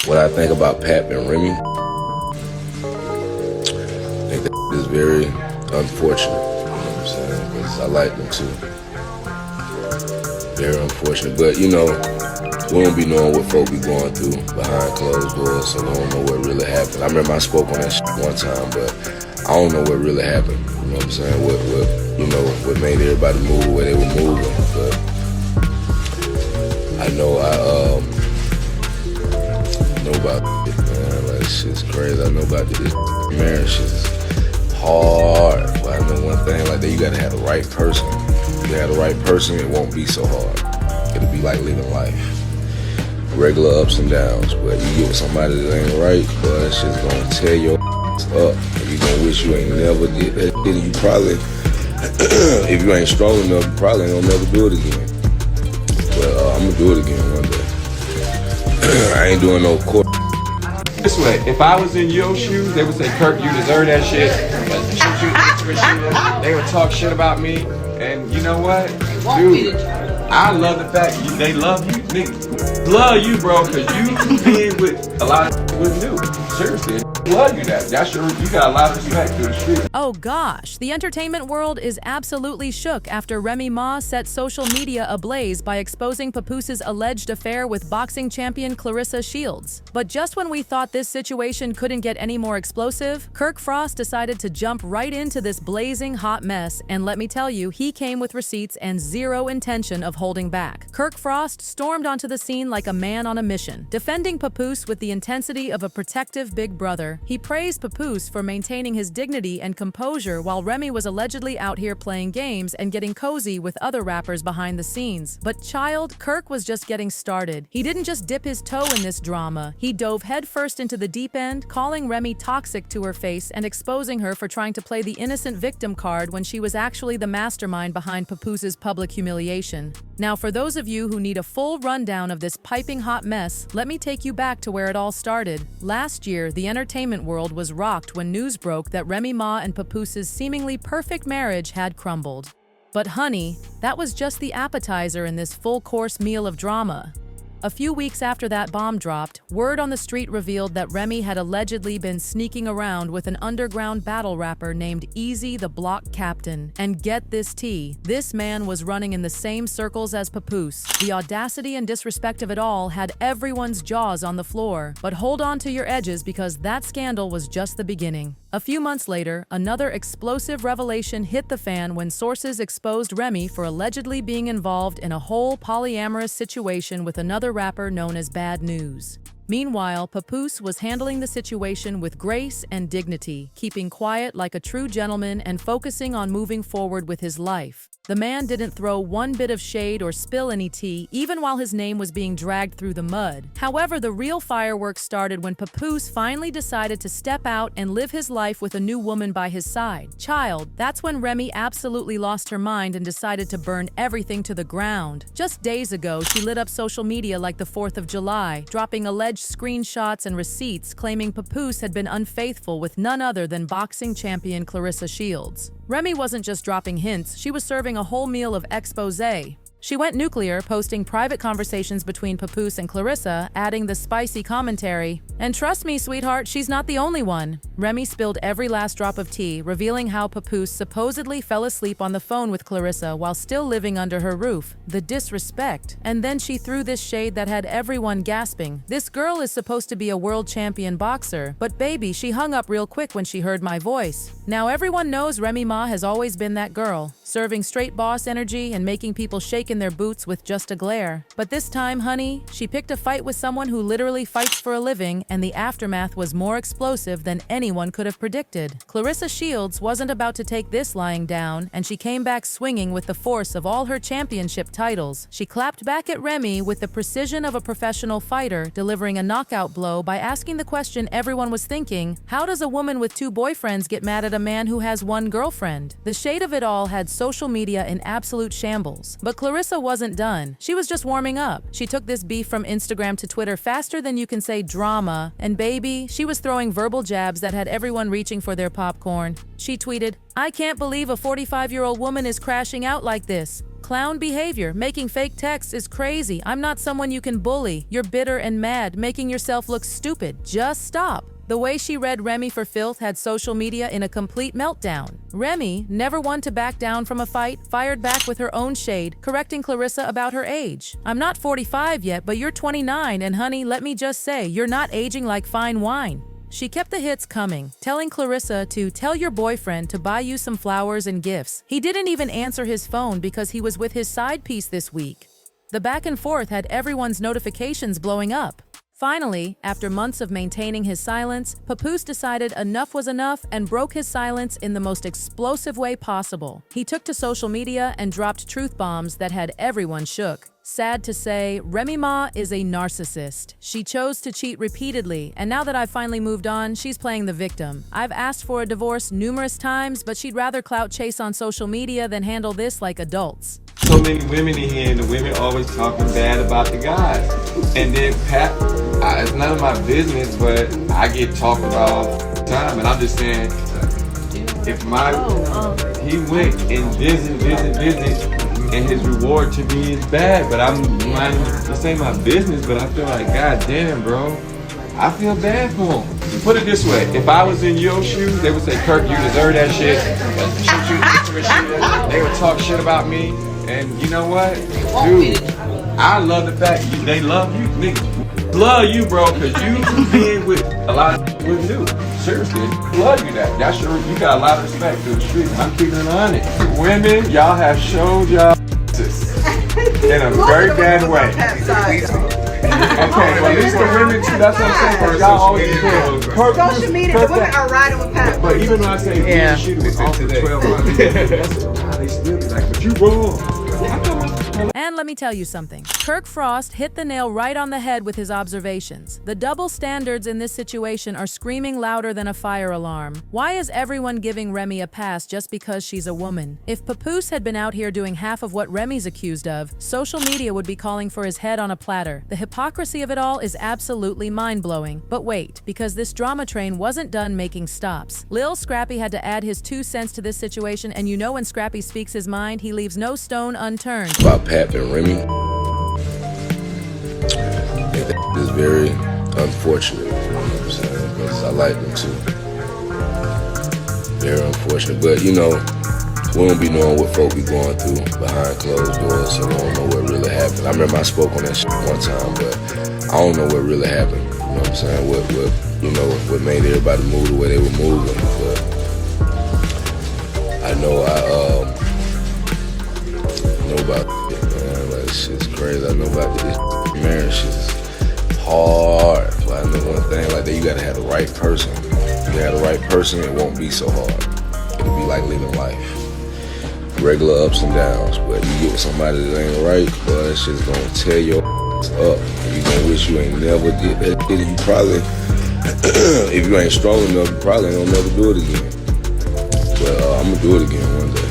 What I think about Pap and Remy, I think that is very unfortunate. You know what I'm saying? Because I like them too. Very unfortunate. But you know, we don't be knowing what folk be going through behind closed doors, so we don't know what really happened. I remember I spoke on that shit one time, but I don't know what really happened. You know what I'm saying? What made everybody move the way they were moving. But I know about it, man. Like, shit's crazy. I know about this marriage shit is hard. But I know one thing, like that, you gotta have the right person. If you have the right person, it won't be so hard. It'll be like living life. Regular ups and downs. But you get with somebody that ain't right, but that shit's gonna tear your up. And you gonna wish you ain't never did that shit. You probably, if you ain't strong enough, you probably ain't gonna never do it again. But I'm gonna do it again one day. I ain't doing no court. This way, if I was in your shoes, they would say, Kirk, you deserve that shit. They would talk shit about me. And you know what? Dude, I love the fact they love you. Niggas love you, bro, because you did what a lot of people wouldn't do. Seriously. Love you that. You got a lot of respect through the street. Oh gosh, the entertainment world is absolutely shook after Remy Ma set social media ablaze by exposing Papoose's alleged affair with boxing champion Claressa Shields. But just when we thought this situation couldn't get any more explosive, Kirk Frost decided to jump right into this blazing hot mess, and let me tell you, he came with receipts and zero intention of holding back. Kirk Frost stormed onto the scene like a man on a mission, defending Papoose with the intensity of a protective big brother. He praised Papoose for maintaining his dignity and composure while Remy was allegedly out here playing games and getting cozy with other rappers behind the scenes. But child, Kirk was just getting started. He didn't just dip his toe in this drama. He dove headfirst into the deep end, calling Remy toxic to her face and exposing her for trying to play the innocent victim card when she was actually the mastermind behind Papoose's public humiliation. Now, for those of you who need a full rundown of this piping hot mess, let me take you back to where it all started. Last year, the entertainment world was rocked when news broke that Remy Ma and Papoose's seemingly perfect marriage had crumbled. But honey, that was just the appetizer in this full-course meal of drama. A few weeks after that bomb dropped, word on the street revealed that Remy had allegedly been sneaking around with an underground battle rapper named Easy the Block Captain. And get this tea, this man was running in the same circles as Papoose. The audacity and disrespect of it all had everyone's jaws on the floor. But hold on to your edges because that scandal was just the beginning. A few months later, another explosive revelation hit the fan when sources exposed Remy for allegedly being involved in a whole polyamorous situation with another rapper known as Bad News. Meanwhile, Papoose was handling the situation with grace and dignity, keeping quiet like a true gentleman and focusing on moving forward with his life. The man didn't throw one bit of shade or spill any tea, even while his name was being dragged through the mud. However, the real fireworks started when Papoose finally decided to step out and live his life with a new woman by his side. Child, that's when Remy absolutely lost her mind and decided to burn everything to the ground. Just days ago, she lit up social media like the 4th of July, dropping alleged screenshots and receipts claiming Papoose had been unfaithful with none other than boxing champion Claressa Shields. Remy wasn't just dropping hints, she was serving a whole meal of exposé. She went nuclear, posting private conversations between Papoose and Claressa, adding the spicy commentary. And trust me, sweetheart, she's not the only one. Remy spilled every last drop of tea, revealing how Papoose supposedly fell asleep on the phone with Claressa while still living under her roof. The disrespect. And then she threw this shade that had everyone gasping. This girl is supposed to be a world champion boxer, but baby, she hung up real quick when she heard my voice. Now everyone knows Remy Ma has always been that girl, serving straight boss energy and making people shake in their boots with just a glare. But this time, honey, she picked a fight with someone who literally fights for a living, and the aftermath was more explosive than anyone could have predicted. Claressa Shields wasn't about to take this lying down, and she came back swinging with the force of all her championship titles. She clapped back at Remy with the precision of a professional fighter, delivering a knockout blow by asking the question everyone was thinking: how does a woman with 2 boyfriends get mad at a man who has 1 girlfriend? The shade of it all had social media in absolute shambles. But Claressa wasn't done. She was just warming up. She took this beef from Instagram to Twitter faster than you can say drama, and baby, she was throwing verbal jabs that had everyone reaching for their popcorn. She tweeted, "I can't believe a 45-year-old woman is crashing out like this. Clown behavior. Making fake texts is crazy. I'm not someone you can bully. You're bitter and mad, making yourself look stupid. Just stop. The way she read Remy for filth had social media in a complete meltdown. Remy, never one to back down from a fight, fired back with her own shade, correcting Clarissa about her age. I'm not 45 yet, but you're 29, and honey, let me just say, you're not aging like fine wine. She kept the hits coming, telling Clarissa to tell your boyfriend to buy you some flowers and gifts. He didn't even answer his phone because he was with his side piece this week. The back and forth had everyone's notifications blowing up. Finally, after months of maintaining his silence, Papoose decided enough was enough and broke his silence in the most explosive way possible. He took to social media and dropped truth bombs that had everyone shook. Sad to say, Remy Ma is a narcissist. She chose to cheat repeatedly, and now that I've finally moved on, she's playing the victim. I've asked for a divorce numerous times, but she'd rather clout chase on social media than handle this like adults. So many women in here, and the women always talking bad about the guys. And then Pat, it's none of my business, but I get talked about all the time. And I'm just saying, if he went and visit, and his reward to me is bad, but this ain't my business, but I feel like, God damn, bro, I feel bad for him. Put it this way, if I was in your shoes, they would say, Kirk, you deserve that shit. They would talk shit about me, and you know what? Dude, I love the fact they love you, niggas. Love you, bro, because you being with a lot of people new. Seriously, love you that. That's you got a lot of respect to the street. I'm keeping it on it. Women, y'all have showed y'all in a very bad way. Okay, well, at least the women too, that's what I'm saying, because y'all always feel. Social media, the women are riding with Pat. But even when I say she was off for 12 months, they still be like, but you wrong. And let me tell you something. Kirk Frost hit the nail right on the head with his observations. The double standards in this situation are screaming louder than a fire alarm. Why is everyone giving Remy a pass just because she's a woman? If Papoose had been out here doing half of what Remy's accused of, social media would be calling for his head on a platter. The hypocrisy of it all is absolutely mind-blowing. But wait, because this drama train wasn't done making stops. Lil Scrappy had to add his 2 cents to this situation, and you know when Scrappy speaks his mind, he leaves no stone unturned. About Pat and Remy, that is very unfortunate, you know what I'm saying, because I like them too. Very unfortunate, but you know, we don't be knowing what folk be going through behind closed doors, so we don't know what really happened. I remember I spoke on that shit one time, but I don't know what really happened, you know what I'm saying, what made everybody move the way they were moving, but I know about it, man. Like, shit's crazy. I know about this marriage shit is hard. But I know one thing, like that, you gotta have the right person. If you have the right person, it won't be so hard. It'll be like living life. Regular ups and downs. But you get with somebody that ain't right, but that shit's gonna tear your up. And you gonna wish you ain't never did that shit. You probably, if you ain't strong enough, you probably ain't gonna never do it again. But I'm gonna do it again one day.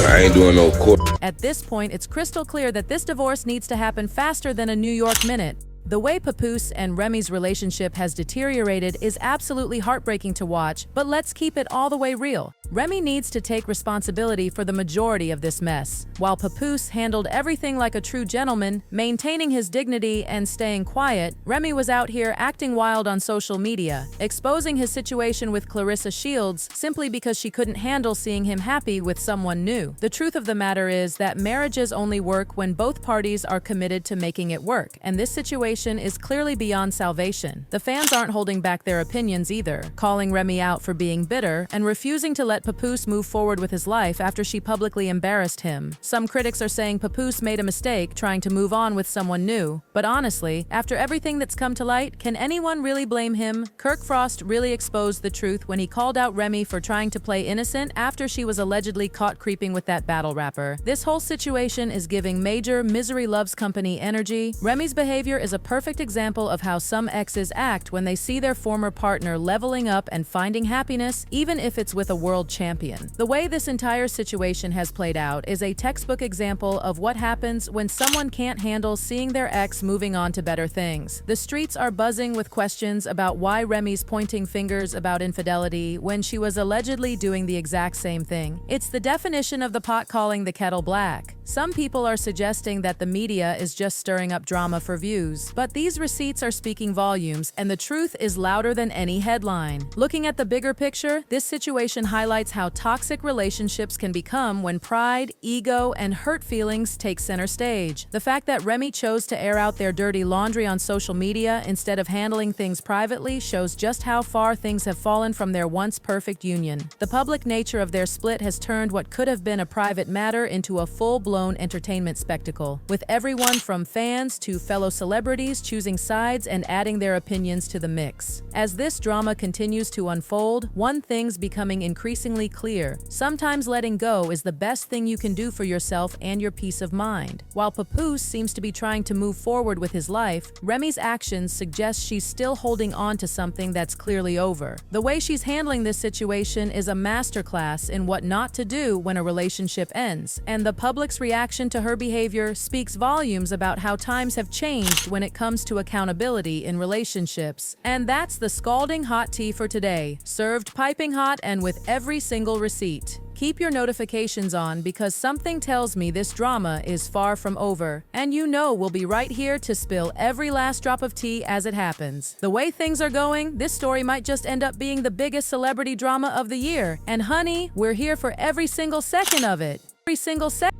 I ain't doing no court. At this point, it's crystal clear that this divorce needs to happen faster than a New York minute. The way Papoose and Remy's relationship has deteriorated is absolutely heartbreaking to watch, but let's keep it all the way real. Remy needs to take responsibility for the majority of this mess. While Papoose handled everything like a true gentleman, maintaining his dignity and staying quiet, Remy was out here acting wild on social media, exposing his situation with Clarissa Shields simply because she couldn't handle seeing him happy with someone new. The truth of the matter is that marriages only work when both parties are committed to making it work, and this situation is clearly beyond salvation. The fans aren't holding back their opinions either, calling Remy out for being bitter and refusing to let Papoose move forward with his life after she publicly embarrassed him. Some critics are saying Papoose made a mistake trying to move on with someone new, but honestly, after everything that's come to light, can anyone really blame him? Kirk Frost really exposed the truth when he called out Remy for trying to play innocent after she was allegedly caught creeping with that battle rapper. This whole situation is giving major Misery Loves Company energy. Remy's behavior is a perfect example of how some exes act when they see their former partner leveling up and finding happiness, even if it's with a world champion. The way this entire situation has played out is a textbook example of what happens when someone can't handle seeing their ex moving on to better things. The streets are buzzing with questions about why Remy's pointing fingers about infidelity when she was allegedly doing the exact same thing. It's the definition of the pot calling the kettle black. Some people are suggesting that the media is just stirring up drama for views, but these receipts are speaking volumes, and the truth is louder than any headline. Looking at the bigger picture, this situation highlights how toxic relationships can become when pride, ego, and hurt feelings take center stage. The fact that Remy chose to air out their dirty laundry on social media instead of handling things privately shows just how far things have fallen from their once perfect union. The public nature of their split has turned what could have been a private matter into a full-blown entertainment spectacle, with everyone from fans to fellow celebrities choosing sides and adding their opinions to the mix. As this drama continues to unfold, one thing's becoming increasingly clear. Sometimes letting go is the best thing you can do for yourself and your peace of mind. While Papoose seems to be trying to move forward with his life, Remy's actions suggest she's still holding on to something that's clearly over. The way she's handling this situation is a masterclass in what not to do when a relationship ends, and the public's reaction to her behavior speaks volumes about how times have changed when it comes to accountability in relationships. And that's the scalding hot tea for today, served piping hot and with every single receipt. Keep your notifications on because something tells me this drama is far from over, and you know we'll be right here to spill every last drop of tea as it happens. The way things are going, this story might just end up being the biggest celebrity drama of the year, and honey, we're here for every single second of it. Every single second.